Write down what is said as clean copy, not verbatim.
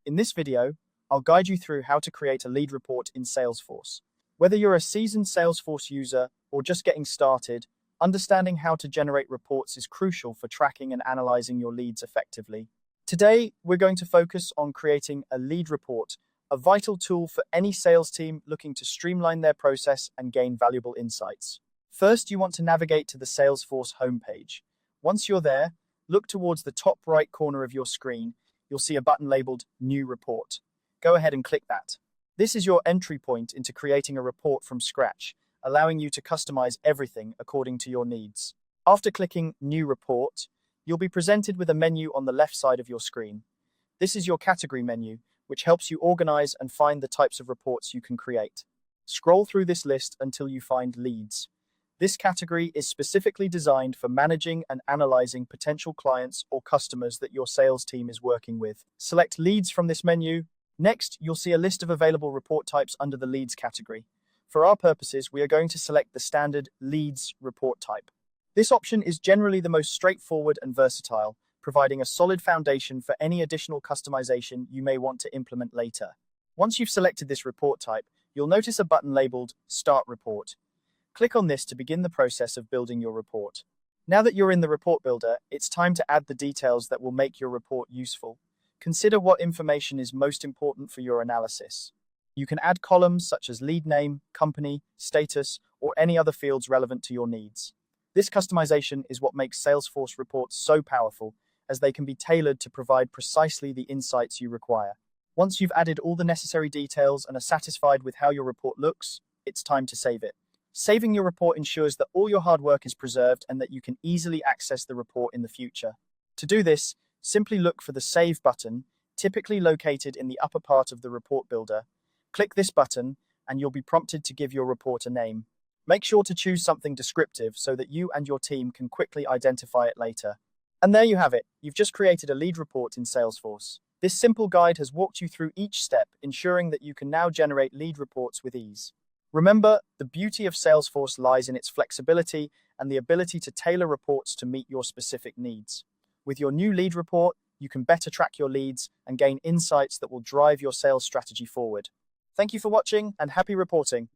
In this video, I'll guide you through how to create a lead report in Salesforce. Whether you're a seasoned Salesforce user or just getting started, understanding how to generate reports is crucial for tracking and analyzing your leads effectively. Today, we're going to focus on creating a lead report, a vital tool for any sales team looking to streamline their process and gain valuable insights. First, you want to navigate to the Salesforce homepage. Once you're there, look towards the top right corner of your screen. You'll see a button labeled New Report. Go ahead and click that. This is your entry point into creating a report from scratch, allowing you to customize everything according to your needs. After clicking New Report, you'll be presented with a menu on the left side of your screen. This is your category menu, which helps you organize and find the types of reports you can create. Scroll through this list until you find Leads. This category is specifically designed for managing and analyzing potential clients or customers that your sales team is working with. Select Leads from this menu. Next, you'll see a list of available report types under the Leads category. For our purposes, we are going to select the standard Leads report type. This option is generally the most straightforward and versatile, providing a solid foundation for any additional customization you may want to implement later. Once you've selected this report type, you'll notice a button labeled Start Report. Click on this to begin the process of building your report. Now that you're in the report builder, it's time to add the details that will make your report useful. Consider what information is most important for your analysis. You can add columns such as lead name, company, status, or any other fields relevant to your needs. This customization is what makes Salesforce reports so powerful, as they can be tailored to provide precisely the insights you require. Once you've added all the necessary details and are satisfied with how your report looks, it's time to save it. Saving your report ensures that all your hard work is preserved and that you can easily access the report in the future. To do this, simply look for the Save button, typically located in the upper part of the report builder. Click this button, and you'll be prompted to give your report a name. Make sure to choose something descriptive so that you and your team can quickly identify it later. And there you have it. You've just created a lead report in Salesforce. This simple guide has walked you through each step, ensuring that you can now generate lead reports with ease. Remember, the beauty of Salesforce lies in its flexibility and the ability to tailor reports to meet your specific needs. With your new lead report, you can better track your leads and gain insights that will drive your sales strategy forward. Thank you for watching and happy reporting.